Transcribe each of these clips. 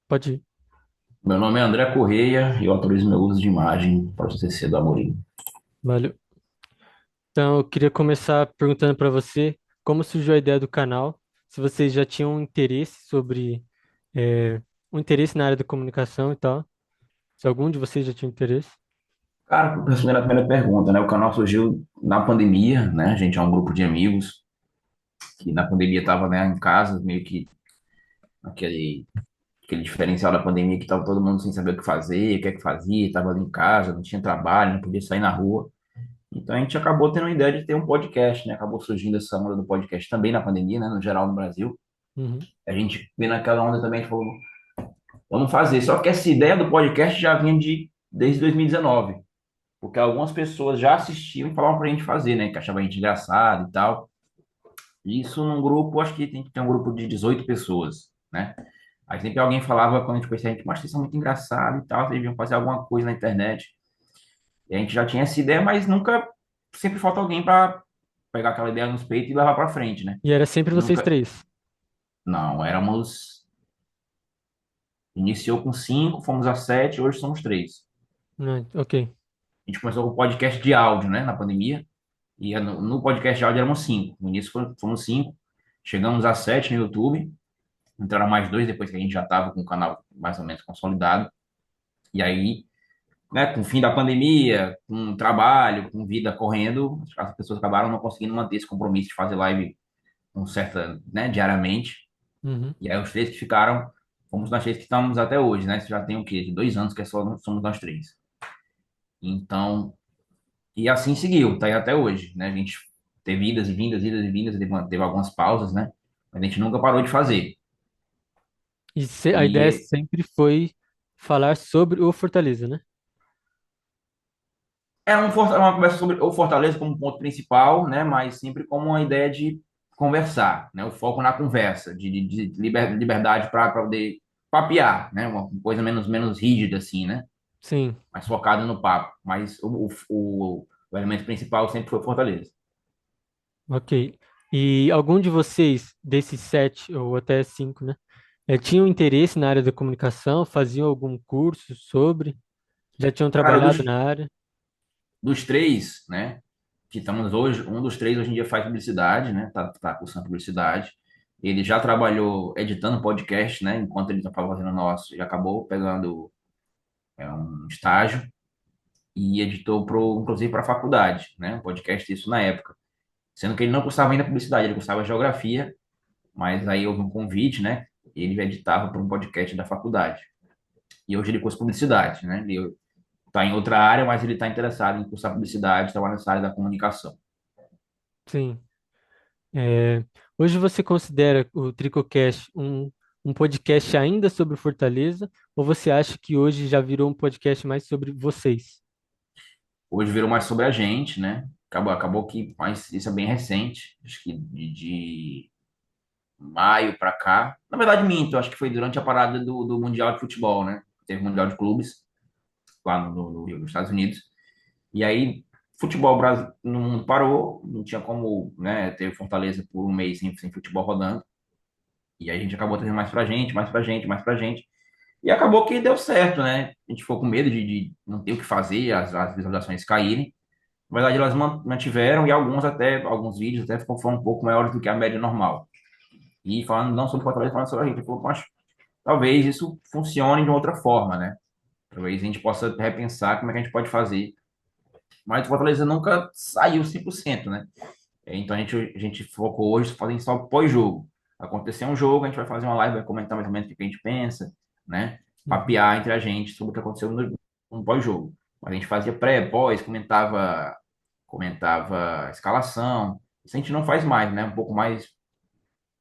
Pode ir. Meu nome é André Correia e eu autorizo meu uso de imagem para o CC do Amorim. Valeu. Então, eu queria começar perguntando para você como surgiu a ideia do canal, se vocês já tinham um interesse sobre um interesse na área da comunicação e tal, se algum de vocês já tinha interesse. Cara, respondendo a primeira pergunta, né? O canal surgiu na pandemia, né? A gente é um grupo de amigos que na pandemia estava, né, em casa, meio que aquele, aquele diferencial da pandemia que estava todo mundo sem saber o que fazer, o que é que fazia, estava ali em casa, não tinha trabalho, não podia sair na rua. Então a gente acabou tendo a ideia de ter um podcast, né? Acabou surgindo essa onda do podcast também na pandemia, né? No geral no Brasil. Uhum. A gente vendo aquela onda também, a gente falou, vamos fazer. Só que essa ideia do podcast já vinha desde 2019. Porque algumas pessoas já assistiam e falavam pra gente fazer, né? Que achavam a gente engraçado e tal. Isso num grupo, acho que tem que ter um grupo de 18 pessoas, né? Aí sempre alguém falava, quando a gente conhecia a gente, mas vocês são muito engraçados e tal, vocês deviam fazer alguma coisa na internet. E a gente já tinha essa ideia, mas nunca, sempre falta alguém para pegar aquela ideia nos peitos e levar pra frente, né? E era sempre vocês Nunca, três. não, iniciou com cinco, fomos a sete, hoje somos três. Ah, ok. A gente começou com o podcast de áudio, né, na pandemia. E no podcast de áudio éramos cinco. No início fomos cinco. Chegamos a sete no YouTube. Entraram mais dois depois que a gente já estava com o canal mais ou menos consolidado. E aí, né, com o fim da pandemia, com trabalho, com vida correndo, as pessoas acabaram não conseguindo manter esse compromisso de fazer live com certa, né, diariamente. Uhum. E aí os três que ficaram, fomos nós três que estamos até hoje, né? Isso já tem o quê? 2 anos que é só somos nós três. Então, e assim seguiu, tá aí até hoje, né? A gente teve idas e vindas, idas e vindas, teve algumas pausas, né? Mas a gente nunca parou de fazer. E a ideia E sempre foi falar sobre o Fortaleza, né? é uma conversa sobre o Fortaleza como ponto principal, né? Mas sempre como uma ideia de conversar, né? O foco na conversa, de liberdade para poder papear, né? Uma coisa menos rígida, assim, né? Sim, Mais focada no papo. Mas o elemento principal sempre foi Fortaleza. ok. E algum de vocês, desses sete ou até cinco, né? Tinham interesse na área da comunicação, faziam algum curso sobre, já tinham Cara, trabalhado na área? dos três, né? Que estamos hoje, um dos três hoje em dia faz publicidade, né? Tá cursando publicidade. Ele já trabalhou editando podcast, né? Enquanto ele estava fazendo o nosso, ele acabou pegando um estágio e editou inclusive para a faculdade, né? Um podcast isso na época. Sendo que ele não cursava ainda publicidade, ele cursava geografia, mas aí houve um convite, né? E ele editava para um podcast da faculdade. E hoje ele cursa publicidade, né? Ele está em outra área, mas ele está interessado em cursar publicidade, trabalhar nessa área da comunicação. Sim. É, hoje você considera o Tricocast um podcast ainda sobre o Fortaleza, ou você acha que hoje já virou um podcast mais sobre vocês? Hoje virou mais sobre a gente, né? Acabou que, mas isso é bem recente, acho que de maio para cá. Na verdade, minto, acho que foi durante a parada do Mundial de Futebol, né? Teve o Mundial de Clubes lá no Rio, nos Estados Unidos. E aí, futebol no mundo parou, não tinha como, né, ter Fortaleza por um mês sem futebol rodando. E aí a gente acabou trazendo mais pra gente, mais pra gente, mais pra gente. E acabou que deu certo, né? A gente ficou com medo de não ter o que fazer, as visualizações caírem. Na verdade, elas mantiveram e alguns vídeos até foram um pouco maiores do que a média normal. E falando não sobre Fortaleza, falando sobre a gente, falou, mas talvez isso funcione de uma outra forma, né? Talvez a gente possa repensar como é que a gente pode fazer. Mas o Fortaleza nunca saiu 100%, né? Então a gente focou hoje fazendo só pós-jogo. Acontecer um jogo, a gente vai fazer uma live, vai comentar mais ou menos o que a gente pensa, né? Uhum. Papear entre a gente sobre o que aconteceu no pós-jogo. Mas a gente fazia pré, pós, comentava escalação. Isso a gente não faz mais, né? Um pouco mais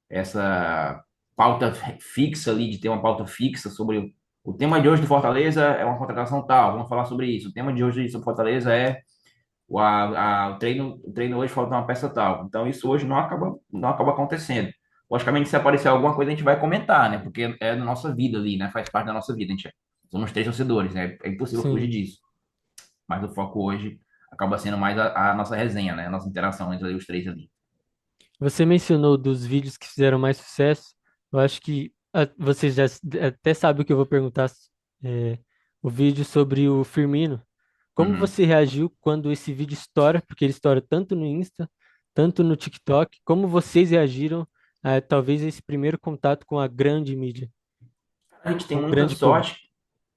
essa pauta fixa ali, de ter uma pauta fixa sobre o tema de hoje do Fortaleza é uma contratação tal, vamos falar sobre isso. O tema de hoje sobre Fortaleza é o treino hoje falta uma peça tal. Então isso hoje não acaba acontecendo. Logicamente, se aparecer alguma coisa, a gente vai comentar, né? Porque é da nonossa vida ali, né? Faz parte da nossa vida. Somos três torcedores, né? É impossível fugir Sim. disso. Mas o foco hoje acaba sendo mais a nossa resenha, né? A nossa interação entre os três ali. Você mencionou dos vídeos que fizeram mais sucesso. Eu acho que Vocês já até sabem o que eu vou perguntar, é, o vídeo sobre o Firmino. Como Uhum. você reagiu quando esse vídeo estoura? Porque ele estoura tanto no Insta, tanto no TikTok. Como vocês reagiram a talvez esse primeiro contato com a grande mídia, A gente tem com o muita grande público? sorte,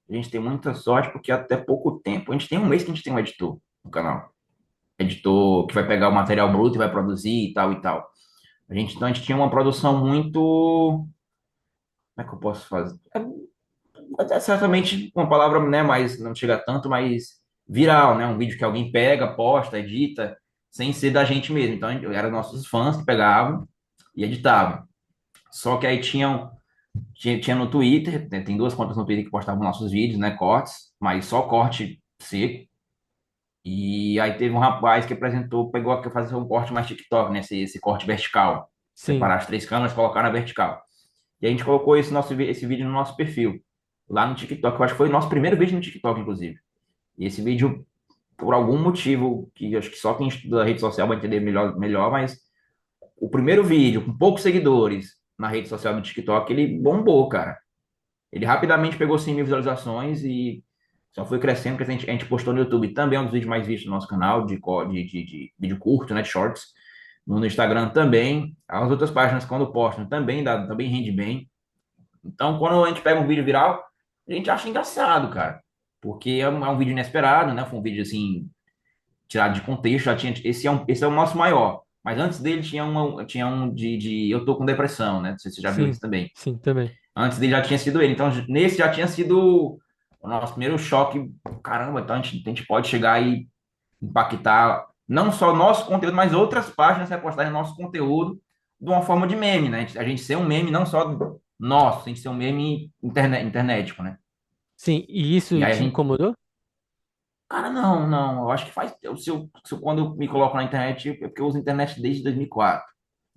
a gente tem muita sorte porque até pouco tempo, a gente tem um mês que a gente tem um editor no canal. Editor que vai pegar o material bruto e vai produzir e tal e tal. Então a gente tinha uma produção muito, como é que eu posso fazer? É certamente uma palavra, né, mas não chega tanto, mas viral, né? Um vídeo que alguém pega, posta, edita, sem ser da gente mesmo. Então eram nossos fãs que pegavam e editavam. Só que aí tinha no Twitter, né, tem duas contas no Twitter que postavam nossos vídeos, né? Cortes, mas só corte seco. E aí teve um rapaz que apresentou, pegou a fazer um corte mais TikTok, né? Esse corte vertical. Sim, Separar as três câmeras e colocar na vertical. E a gente colocou esse vídeo no nosso perfil, lá no TikTok. Eu acho que foi o nosso primeiro vídeo no TikTok, inclusive. E esse vídeo, por algum motivo, que acho que só quem estuda a rede social vai entender melhor, mas o primeiro vídeo, com poucos seguidores na rede social do TikTok, ele bombou, cara. Ele rapidamente pegou 100 mil visualizações e só foi crescendo, porque a gente postou no YouTube também, é um dos vídeos mais vistos do nosso canal, de vídeo curto, né, de shorts. No Instagram também. As outras páginas, quando postam, também rende bem. Então, quando a gente pega um vídeo viral, a gente acha engraçado, cara. Porque é um vídeo inesperado, né? Foi um vídeo, assim, tirado de contexto. Esse é o nosso maior. Mas antes dele tinha um de Eu Tô Com Depressão, né? Não sei se você já viu esse sim, também. sim, também. Antes dele já tinha sido ele. Então, nesse já tinha sido o nosso primeiro choque. Caramba, então a gente pode chegar e impactar não só nosso conteúdo, mas outras páginas repostarem nosso conteúdo de uma forma de meme, né? A gente ser um meme não só nosso, a gente ser um meme internetico, né? Sim, e E isso aí a te gente, incomodou? cara, não, eu acho que quando eu me coloco na internet, é porque eu uso internet desde 2004.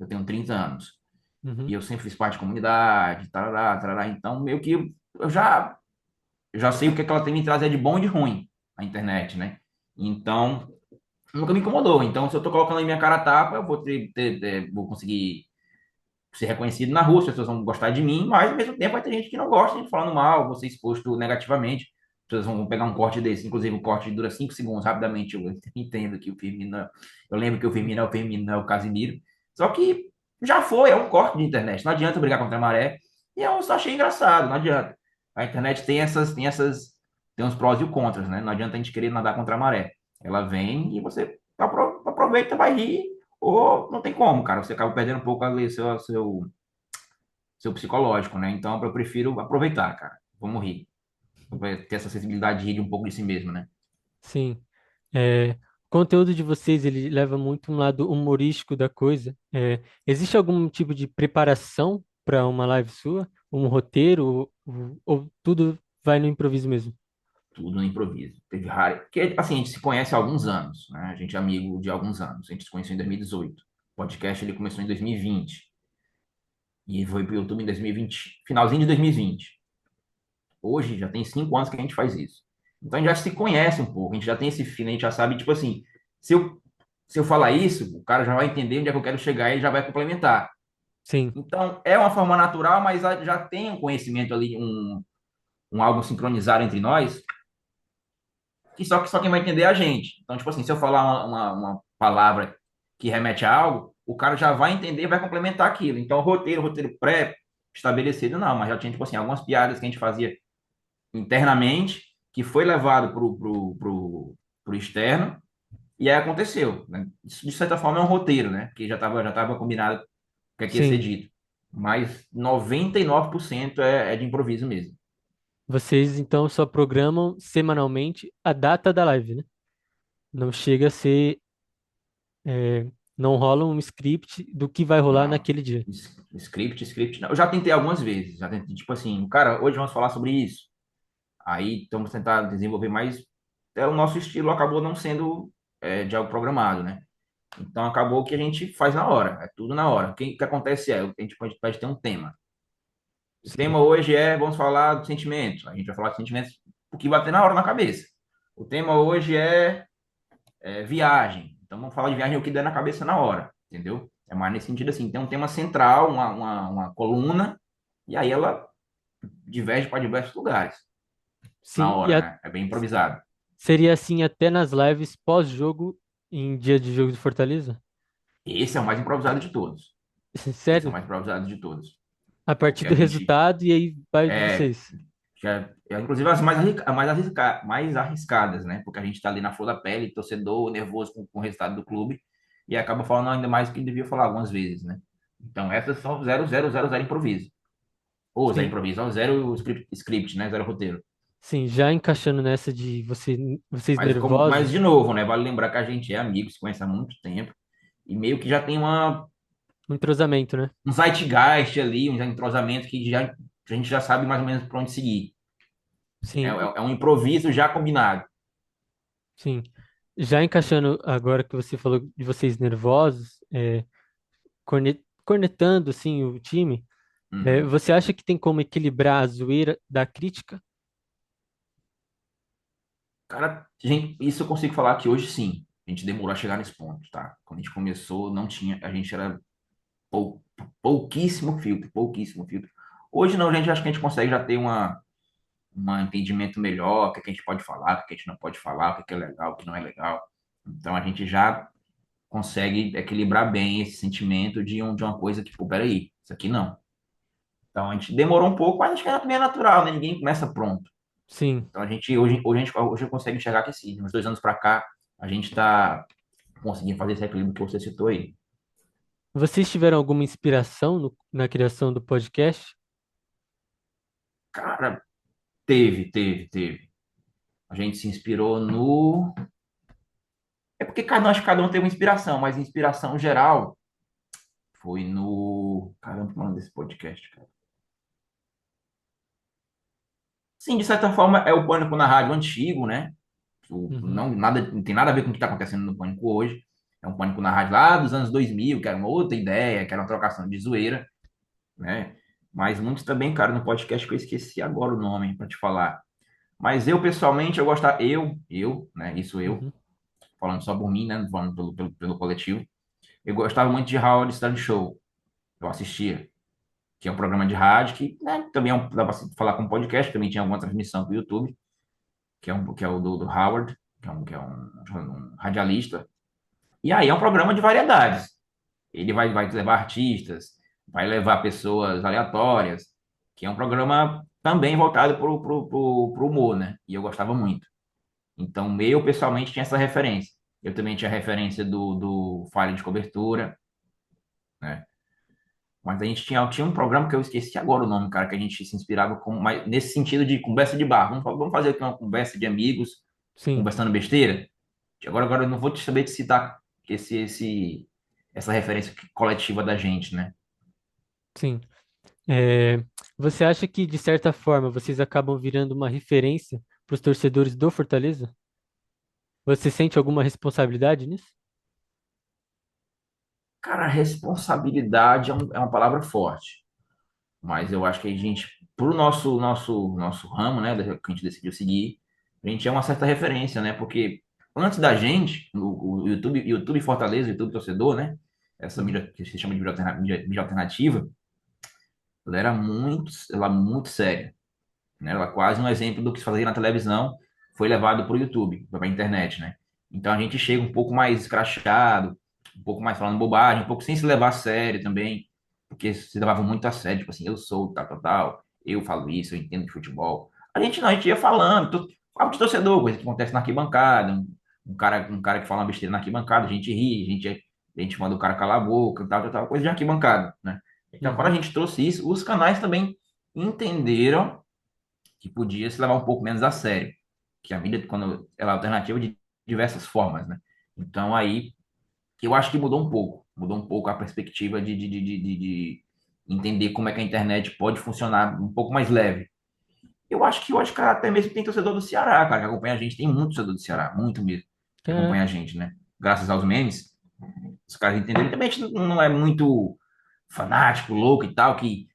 Eu tenho 30 anos. E Uhum. eu sempre fiz parte de comunidade, tarará, tarará. Então, meio que eu já sei o que é que ela tem me trazer de bom e de ruim, a internet, né? Então, nunca me incomodou. Então, se eu tô colocando em minha cara a tapa, eu vou conseguir ser reconhecido na rua, as pessoas vão gostar de mim, mas ao mesmo tempo vai ter gente que não gosta, gente falando mal, vou ser exposto negativamente. As pessoas vão pegar um corte desse, inclusive um corte dura 5 segundos, rapidamente. Eu entendo que o Firmino, eu lembro que o Firmino é o Casimiro. Só que já foi, é um corte de internet. Não adianta brigar contra a maré. E eu só achei engraçado, não adianta. A internet tem uns prós e os contras, né? Não adianta a gente querer nadar contra a maré. Ela vem e você aproveita, vai rir, ou não tem como, cara. Você acaba perdendo um pouco ali seu psicológico, né? Então eu prefiro aproveitar, cara. Vamos rir. Vai ter essa sensibilidade de rir um pouco de si mesmo, né? Sim. É, o conteúdo de vocês, ele leva muito um lado humorístico da coisa. Existe algum tipo de preparação para uma live sua? Um roteiro? Ou tudo vai no improviso mesmo? Tudo no improviso. Teve raro. Porque, assim, a gente se conhece há alguns anos, né? A gente é amigo de alguns anos. A gente se conheceu em 2018. O podcast ele começou em 2020. E foi pro YouTube em 2020, finalzinho de 2020. Hoje já tem 5 anos que a gente faz isso. Então a gente já se conhece um pouco, a gente já tem esse feeling, a gente já sabe, tipo assim, se eu, se eu falar isso, o cara já vai entender onde é que eu quero chegar e ele já vai complementar. Sim, Então, é uma forma natural, mas já tem um conhecimento ali, um algo sincronizado entre nós, que só quem vai entender é a gente. Então, tipo assim, se eu falar uma palavra que remete a algo, o cara já vai entender e vai complementar aquilo. Então, roteiro pré-estabelecido, não, mas já tinha, tipo assim, algumas piadas que a gente fazia internamente, que foi levado pro externo, e aí aconteceu, né? Isso, de certa forma, é um roteiro, né? Que já tava combinado o que é que ia ser sim. dito. Mas 99% é de improviso mesmo. Vocês então só programam semanalmente a data da live, né? Não chega a ser, é, não rola um script do que vai rolar Não. naquele dia. Script, não. Eu já tentei algumas vezes. Já tentei, tipo assim, cara, hoje vamos falar sobre isso. Aí estamos tentando desenvolver mais. O nosso estilo acabou não sendo de algo programado, né? Então acabou que a gente faz na hora, é tudo na hora. O que acontece a gente pode ter um tema. O Sim, tema hoje vamos falar de sentimentos. A gente vai falar de sentimentos, o que bater na hora na cabeça. O tema hoje é viagem. Então vamos falar de viagem, o que der na cabeça na hora, entendeu? É mais nesse sentido assim, tem um tema central, uma coluna, E aí ela diverge para diversos lugares na Sim, hora, né? É bem improvisado. seria assim até nas lives pós-jogo, em dia de jogo do Fortaleza? Esse é o mais improvisado de todos. Esse é o Sério? mais improvisado de todos. A partir Porque do a gente resultado e aí vai de é, vocês. inclusive as mais arriscadas, né? Porque a gente está ali na flor da pele, torcedor, nervoso com o resultado do clube, e acaba falando ainda mais do que devia falar algumas vezes, né? Então essas são zero, zero, zero, zero improviso. Ou zero Sim, improviso, ou zero script, né? Zero roteiro. sim, já encaixando nessa de vocês Mas de nervosos, novo, né? Vale lembrar que a gente é amigo, se conhece há muito tempo, e meio que já tem um entrosamento, né? um zeitgeist ali, um entrosamento a gente já sabe mais ou menos para onde seguir. Sim, É um improviso já combinado. sim. Já encaixando agora que você falou de vocês nervosos, cornetando assim o time, Uhum. você acha que tem como equilibrar a zoeira da crítica? Cara, isso eu consigo falar que hoje sim. A gente demorou a chegar nesse ponto, tá? Quando a gente começou, não tinha, a gente era pou, pouquíssimo filtro, pouquíssimo filtro. Hoje não, gente, acho que a gente consegue já ter um entendimento melhor, o que a gente pode falar, o que a gente não pode falar, o que é legal, o que não é legal. Então a gente já consegue equilibrar bem esse sentimento de uma coisa que, pô, peraí, isso aqui não. Então a gente demorou um pouco, mas acho que também é natural, né? Ninguém começa pronto. Sim. Então hoje eu consigo enxergar que sim, uns 2 anos para cá, a gente está conseguindo fazer esse equilíbrio que você citou aí. Vocês tiveram alguma inspiração na criação do podcast? Cara, teve. A gente se inspirou no. É porque acho que cada um tem uma inspiração, mas a inspiração geral foi no. Caramba, como é o nome desse podcast, cara? Sim, de certa forma é o Pânico na Rádio antigo, né? Uhum, Não tem nada a ver com o que está acontecendo no Pânico hoje. É um Pânico na Rádio lá dos anos 2000, que era uma outra ideia, que era uma trocação de zoeira, né? Mas muitos também, cara, no podcast que eu esqueci agora o nome para te falar. Mas eu, pessoalmente, eu gostava, né? Isso eu, uhum. falando só por mim, né? Falando pelo coletivo. Eu gostava muito de Howard Stern Show. Eu assistia, que é um programa de rádio que, né, também dá para falar com podcast, também tinha alguma transmissão para o YouTube, que é o do Howard, que é um radialista. E aí é um programa de variedades. Ele vai levar artistas, vai levar pessoas aleatórias, que é um programa também voltado pro humor, né? E eu gostava muito. Então, eu pessoalmente tinha essa referência. Eu também tinha referência do Falha de Cobertura, né? Mas a gente tinha um programa que eu esqueci agora o nome, cara, que a gente se inspirava mas nesse sentido de conversa de bar. Vamos fazer aqui uma conversa de amigos, Sim, conversando besteira? Agora eu não vou te saber te citar essa referência coletiva da gente, né? sim. É, você acha que, de certa forma, vocês acabam virando uma referência para os torcedores do Fortaleza? Você sente alguma responsabilidade nisso? Cara, responsabilidade é uma palavra forte, mas eu acho que a gente, pro nosso ramo, né, que a gente decidiu seguir, a gente é uma certa referência, né? Porque antes da gente, o YouTube Fortaleza, o YouTube Torcedor, né? Essa Uhum, mídia que se chama de mídia alternativa, ela é muito séria, né? Ela é quase um exemplo do que se fazia na televisão, foi levado para o YouTube, para a internet, né? Então a gente chega um pouco mais escrachado, um pouco mais falando bobagem, um pouco sem se levar a sério também, porque se levava muito a sério, tipo assim, eu sou tal, tal, tal, eu falo isso, eu entendo de futebol. A gente não, a gente ia falando, fala de torcedor, coisa que acontece na arquibancada, um cara que fala uma besteira na arquibancada, a gente ri, a gente manda o cara calar a boca, tal, tal, tal, coisa de arquibancada, né? Então, quando a uhum, gente trouxe isso, os canais também entenderam que podia se levar um pouco menos a sério, que a mídia, quando ela é alternativa de diversas formas, né? Então aí eu acho que mudou um pouco a perspectiva de entender como é que a internet pode funcionar um pouco mais leve. Eu acho que hoje, cara, até mesmo tem torcedor do Ceará, cara, que acompanha a gente, tem muito torcedor do Ceará, muito mesmo, que acompanha a caraca. gente, né? Graças aos memes, os caras entenderam. Também a gente não é muito fanático, louco e tal, que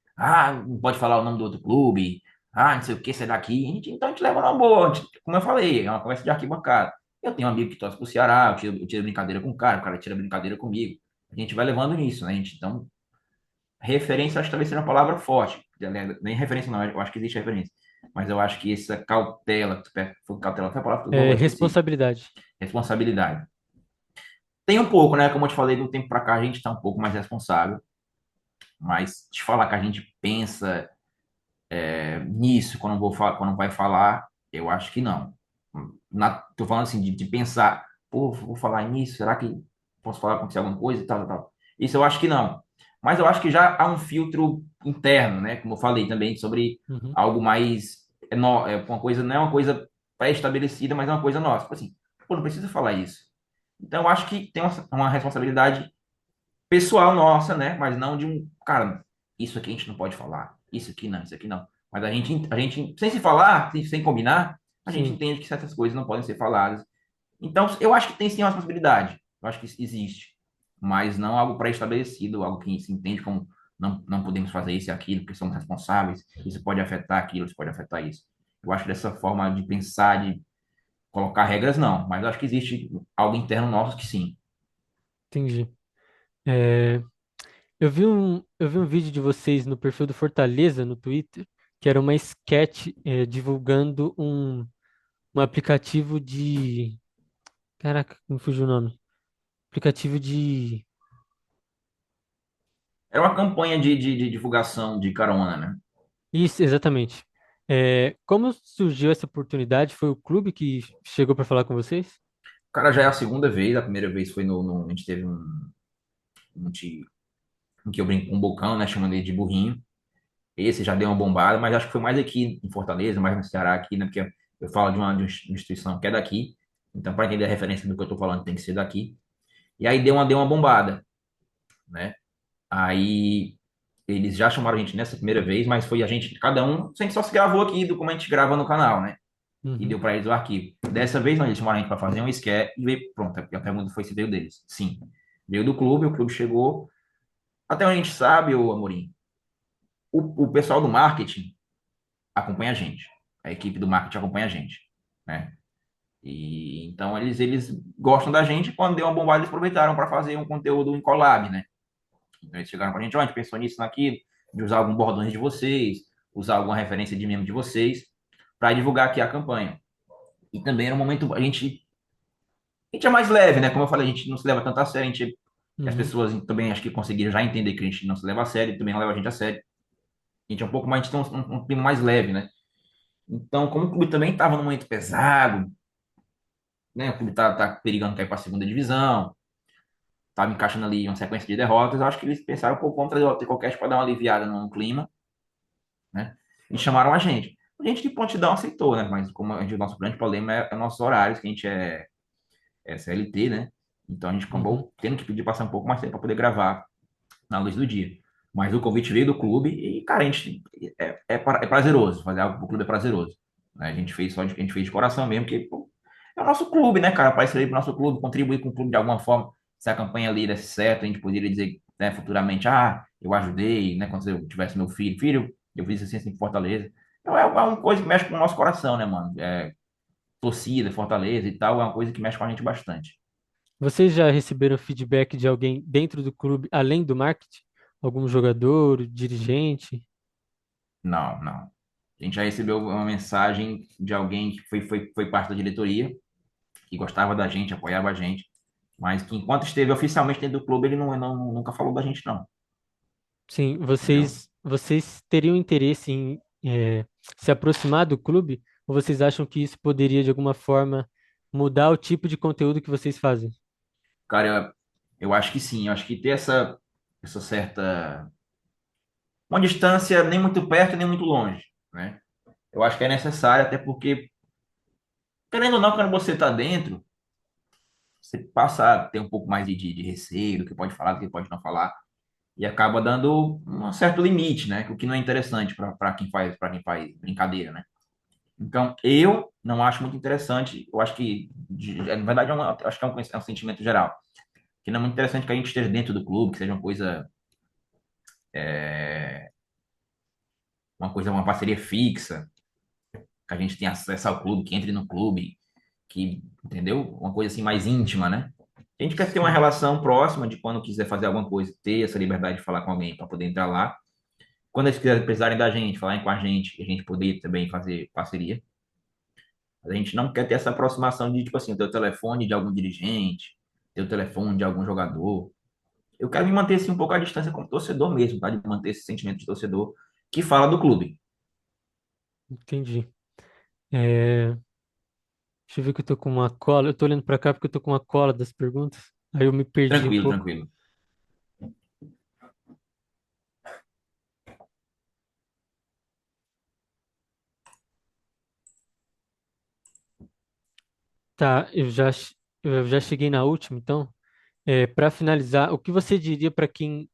não pode falar o nome do outro clube, não sei o que, sai daqui. Então a gente leva numa boa, como eu falei, é uma conversa de arquibancada. Eu tenho um amigo que torce pro Ceará, eu tiro brincadeira com o cara tira brincadeira comigo. A gente vai levando nisso, né? Então, referência acho que talvez seja uma palavra forte. nem referência não, eu acho que existe referência. Mas eu acho que essa cautela, foi cautela, foi a palavra que eu É, agora esqueci. responsabilidade. Responsabilidade. Tem um pouco, né? Como eu te falei, do tempo para cá a gente está um pouco mais responsável. Mas te falar que a gente pensa nisso quando vai falar, eu acho que não. Tô falando assim de pensar, pô, vou falar nisso, será que posso falar acontecer alguma coisa e tal, tal, tal. Isso eu acho que não. Mas eu acho que já há um filtro interno, né? Como eu falei também sobre Uhum, algo mais uma coisa, não é uma coisa pré-estabelecida, mas é uma coisa nossa. Tipo assim, pô, não precisa falar isso. Então eu acho que tem uma responsabilidade pessoal nossa, né? Mas não de um, cara, isso aqui a gente não pode falar, isso aqui não, isso aqui não. Mas a gente, sem se falar, sem combinar, a gente sim, entende que certas coisas não podem ser faladas. Então, eu acho que tem sim uma responsabilidade. Eu acho que isso existe. Mas não algo pré-estabelecido, algo que se entende como não podemos fazer isso e aquilo, porque somos responsáveis, isso pode afetar aquilo, isso pode afetar isso. Eu acho que dessa forma de pensar, de colocar regras, não. Mas eu acho que existe algo interno nosso que sim. entendi. É, eu vi um vídeo de vocês no perfil do Fortaleza no Twitter, que era uma sketch, divulgando um aplicativo de. Caraca, me fugiu o nome. Aplicativo de. Era uma campanha de divulgação de carona, né? Isso, exatamente. Como surgiu essa oportunidade? Foi o clube que chegou para falar com vocês? Cara, já é a segunda vez. A primeira vez foi a gente teve um que eu brinco com um bocão, né? Chamando ele de burrinho. Esse já deu uma bombada, mas acho que foi mais aqui em Fortaleza, mais no Ceará aqui, né? Porque eu falo de uma instituição que é daqui. Então, para entender a referência do que eu tô falando, tem que ser daqui. E aí deu uma bombada, né? Aí eles já chamaram a gente nessa primeira vez, mas foi a gente, cada um, a gente só se gravou aqui do como a gente grava no canal, né? E Uhum. deu para eles o arquivo. Dessa vez, não, eles chamaram a gente para fazer um sketch e veio, pronto. A pergunta foi se veio deles. Sim. Veio do clube, o clube chegou. Até onde a gente sabe, ô Amorim, o pessoal do marketing acompanha a gente. A equipe do marketing acompanha a gente, né? E então eles gostam da gente. Quando deu uma bombada, eles aproveitaram para fazer um conteúdo em collab, né? Então eles chegaram para a gente, ó, a gente pensou nisso, naquilo, de usar algum bordões de vocês, usar alguma referência de meme de vocês, para divulgar aqui a campanha. E também era um momento, a gente é mais leve, né? Como eu falei, a gente não se leva tanto a sério, as Uhum. pessoas também acho que conseguiram já entender que a gente não se leva a sério, também não leva a gente a sério. A gente é um pouco mais, a gente tem um clima mais leve, né? Então, como o clube também estava num momento pesado, né? O clube tá perigando cair para a segunda divisão, tava encaixando ali uma sequência de derrotas, eu acho que eles pensaram, pô, vamos trazer o Walter qualquer para dar uma aliviada no clima, né? E chamaram a gente. A gente de prontidão aceitou, né? Mas como o nosso grande problema é nossos horários, que a gente é CLT, né? Então a gente Uhum. acabou tendo que pedir passar um pouco mais tempo para poder gravar na luz do dia. Mas o convite veio do clube e, cara, é prazeroso. Fazer algo pro clube é prazeroso. Né? A gente fez de coração mesmo, porque pô, é o nosso clube, né, cara? Aparecer aí pro nosso clube, contribuir com o clube de alguma forma. Se a campanha ali desse certo, a gente poderia dizer, né, futuramente, eu ajudei, né, quando eu tivesse meu filho, eu fiz assim, assim em Fortaleza. Então é uma coisa que mexe com o nosso coração, né, mano? Torcida, Fortaleza e tal, é uma coisa que mexe com a gente bastante. Vocês já receberam feedback de alguém dentro do clube, além do marketing? Algum jogador, dirigente? Não, não. A gente já recebeu uma mensagem de alguém que foi parte da diretoria, que gostava da gente, apoiava a gente, mas que enquanto esteve oficialmente dentro do clube, ele nunca falou da gente, não. Sim, Entendeu? vocês teriam interesse em se aproximar do clube? Ou vocês acham que isso poderia, de alguma forma, mudar o tipo de conteúdo que vocês fazem? Cara, eu acho que sim. Eu acho que ter essa certa. Uma distância nem muito perto nem muito longe, né? Eu acho que é necessário, até porque, querendo ou não, quando você está dentro, você passa a ter um pouco mais de receio do que pode falar, do que pode não falar. E acaba dando um certo limite, né? O que não é interessante para quem faz brincadeira, né? Então, eu não acho muito interessante. Eu acho que, na verdade, acho que é um sentimento geral. Que não é muito interessante que a gente esteja dentro do clube, que seja uma parceria fixa, que a gente tenha acesso ao clube, que entre no clube, que, entendeu? Uma coisa assim mais íntima, né? A gente quer ter uma Sim. relação próxima de quando quiser fazer alguma coisa, ter essa liberdade de falar com alguém para poder entrar lá. Quando eles quiserem precisarem da gente, falarem com a gente, a gente poder também fazer parceria. Mas a gente não quer ter essa aproximação de, tipo assim, ter o telefone de algum dirigente, ter o telefone de algum jogador. Eu quero me manter assim, um pouco à distância como torcedor mesmo, tá? De manter esse sentimento de torcedor que fala do clube. Entendi. É, deixa eu ver que eu tô com uma cola. Eu tô olhando pra cá porque eu tô com uma cola das perguntas. Aí eu me perdi um Tranquilo, pouco. tranquilo. Tá, eu já cheguei na última, então. Para finalizar, o que você diria para quem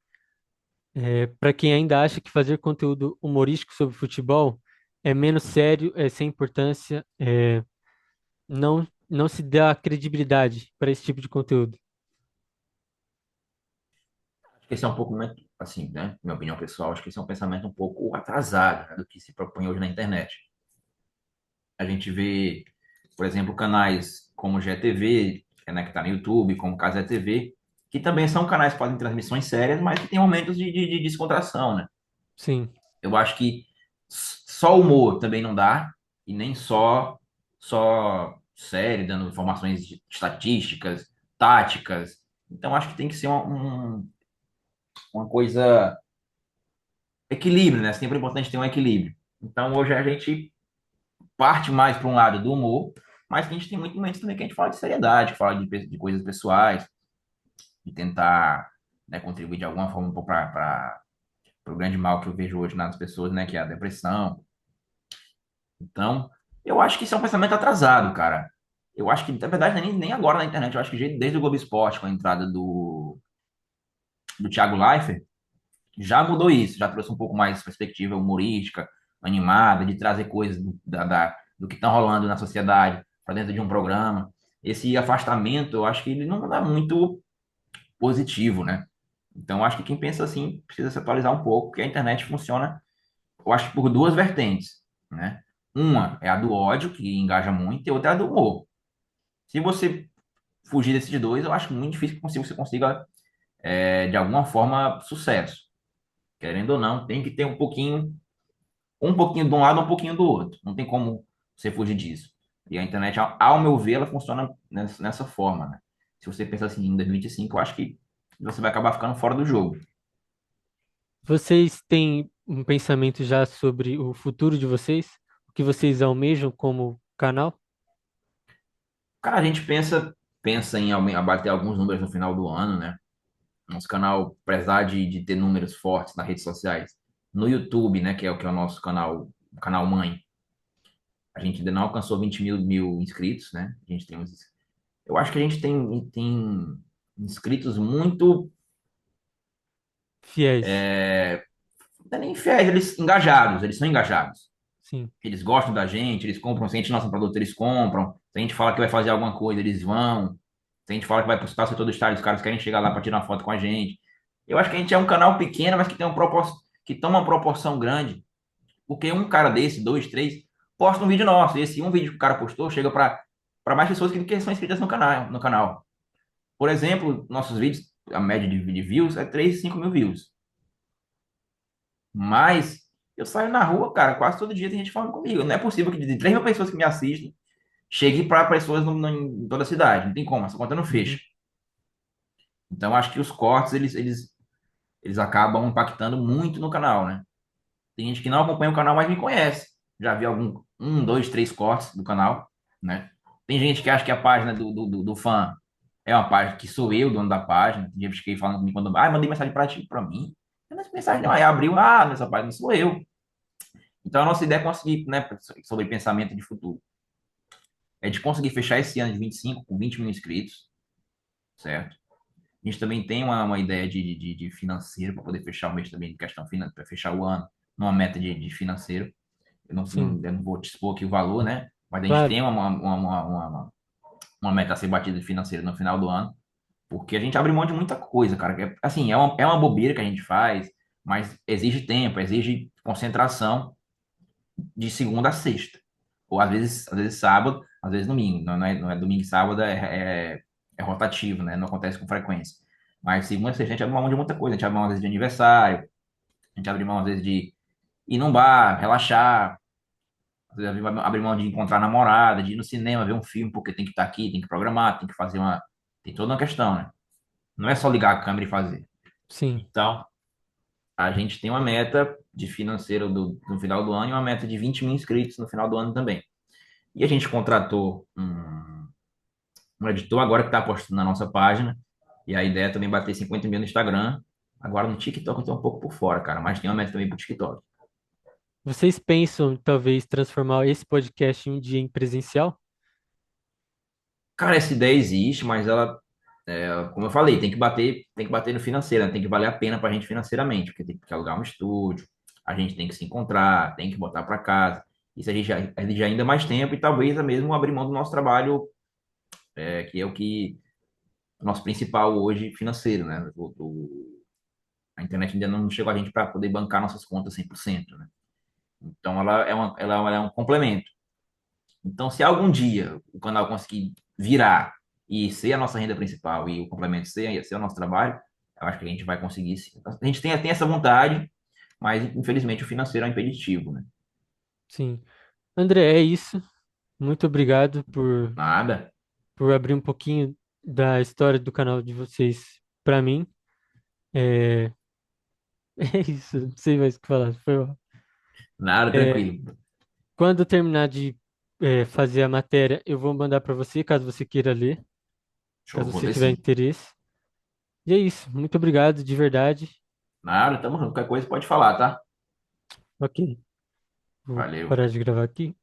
ainda acha que fazer conteúdo humorístico sobre futebol é menos sério, é sem importância, não se dá credibilidade para esse tipo de conteúdo? Acho que esse é um pouco, assim, né? Minha opinião pessoal, acho que esse é um pensamento um pouco atrasado, né, do que se propõe hoje na internet. A gente vê, por exemplo, canais como o GTV, né, que está no YouTube, como Casa TV, que também são canais que fazem transmissões sérias, mas que tem momentos de descontração, né? Sim. Eu acho que só humor também não dá, e nem só série, dando informações estatísticas, táticas. Então, acho que tem que ser uma coisa equilíbrio, né? Sempre é importante ter um equilíbrio. Então, hoje a gente parte mais para um lado do humor, mas a gente tem muito momentos também que a gente fala de seriedade, que fala de coisas pessoais, de tentar, né, contribuir de alguma forma para o grande mal que eu vejo hoje nas pessoas, né, que é a depressão. Então, eu acho que isso é um pensamento atrasado, cara. Eu acho que, na verdade, nem agora na internet, eu acho que desde o Globo Esporte, com a entrada do Thiago Leifert, já mudou isso, já trouxe um pouco mais perspectiva humorística, animada, de trazer coisas do que está rolando na sociedade para dentro de um programa. Esse afastamento, eu acho que ele não é muito positivo, né? Então, eu acho que quem pensa assim precisa se atualizar um pouco, porque a internet funciona, eu acho, que por duas vertentes, né? Uma é a do ódio, que engaja muito, e outra é a do humor. Se você fugir desses dois, eu acho muito difícil que você consiga, de alguma forma, sucesso. Querendo ou não, tem que ter um pouquinho de um lado, um pouquinho do outro. Não tem como você fugir disso. E a internet, ao meu ver, ela funciona nessa forma, né? Se você pensar assim, em 2025, eu acho que você vai acabar ficando fora do jogo. Vocês têm um pensamento já sobre o futuro de vocês? O que vocês almejam como canal? Cara, a gente pensa em abater alguns números no final do ano, né? Nosso canal, apesar de ter números fortes nas redes sociais, no YouTube, né, que é o nosso canal, o canal mãe, a gente ainda não alcançou 20 mil inscritos, né? A gente tem eu acho que a gente tem inscritos muito, Fiéis. não é nem fiéis, eles engajados, eles são engajados. Sim. Eles gostam da gente, eles compram, se a gente lança um produto, eles compram. Se a gente fala que vai fazer alguma coisa, eles vão. Se a gente fala que vai postar o setor do estádio, os caras querem chegar lá para tirar uma foto com a gente. Eu acho que a gente é um canal pequeno, mas que tem que toma uma proporção grande. Porque um cara desse, dois, três, posta um vídeo nosso. E esse um vídeo que o cara postou chega para mais pessoas que são inscritas no canal. Por exemplo, nossos vídeos, a média de views é 3 5 mil views. Mas eu saio na rua, cara, quase todo dia tem gente falando comigo. Não é possível que de 3 mil pessoas que me assistem, chegue para pessoas em toda a cidade. Não tem como, essa conta não fecha. Uhum. Então, acho que os cortes, eles acabam impactando muito no canal, né? Tem gente que não acompanha o canal, mas me conhece. Já vi um, dois, três cortes do canal, né? Tem gente que acha que a página do fã é uma página que sou eu, dono da página. Tem gente que fiquei falando comigo quando, mandei mensagem para ti, para mim. Eu não mensagem não, aí abriu, nessa página sou eu. Então, a nossa ideia é conseguir, né, sobre pensamento de futuro, é de conseguir fechar esse ano de 25 com 20 mil inscritos, certo? A gente também tem uma ideia de financeiro para poder fechar o mês também, de questão financeira, para fechar o ano numa meta de financeiro. Sim, Eu não vou te expor aqui o valor, né? Mas a gente claro. tem uma meta a ser batida de financeiro no final do ano, porque a gente abre mão de muita coisa, cara. Assim, é uma bobeira que a gente faz, mas exige tempo, exige concentração de segunda a sexta. Ou às vezes sábado, às vezes domingo. Não é domingo e sábado, é rotativo, né? Não acontece com frequência. Mas segunda a sexta a gente abre mão de muita coisa. A gente abre mão às vezes de aniversário, A gente abre mão, às vezes, de ir num bar, relaxar, às vezes abre mão de encontrar namorada, de ir no cinema, ver um filme, porque tem que estar aqui, tem que programar, tem que fazer uma. Tem toda uma questão, né? Não é só ligar a câmera e fazer. Sim. Então, a gente tem uma meta de financeiro no final do ano e uma meta de 20 mil inscritos no final do ano também. E a gente contratou um editor agora que está postando na nossa página. E a ideia é também bater 50 mil no Instagram. Agora no TikTok eu tô um pouco por fora, cara, mas tem uma meta também pro TikTok. Vocês pensam, talvez, transformar esse podcast em um dia em presencial? Cara, essa ideia existe, mas ela, como eu falei, tem que bater no financeiro, né? Tem que valer a pena pra gente financeiramente, porque tem que alugar um estúdio, a gente tem que se encontrar, tem que botar para casa. Isso a gente já ainda mais tempo e talvez é mesmo abrir mão do nosso trabalho, que é o nosso principal hoje financeiro, né? A internet ainda não chegou a gente para poder bancar nossas contas 100%, né? Então ela é um complemento. Então, se algum dia o canal conseguir virar e ser a nossa renda principal e o complemento ser o nosso trabalho, eu acho que a gente vai conseguir sim. A gente tem essa vontade, mas infelizmente o financeiro é um impeditivo, né? Sim. André, é isso. Muito obrigado Nada. por abrir um pouquinho da história do canal de vocês para mim. É, é isso. Não sei mais o que falar. Foi mal. Nada, É, tranquilo. quando eu terminar de fazer a matéria, eu vou mandar para você, caso você queira ler, Show, caso vou você ler tiver sim. interesse. E é isso. Muito obrigado, de verdade. Nada, tamo junto. Qualquer coisa pode falar, tá? Ok. Vou Valeu. parar de gravar aqui.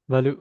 Valeu.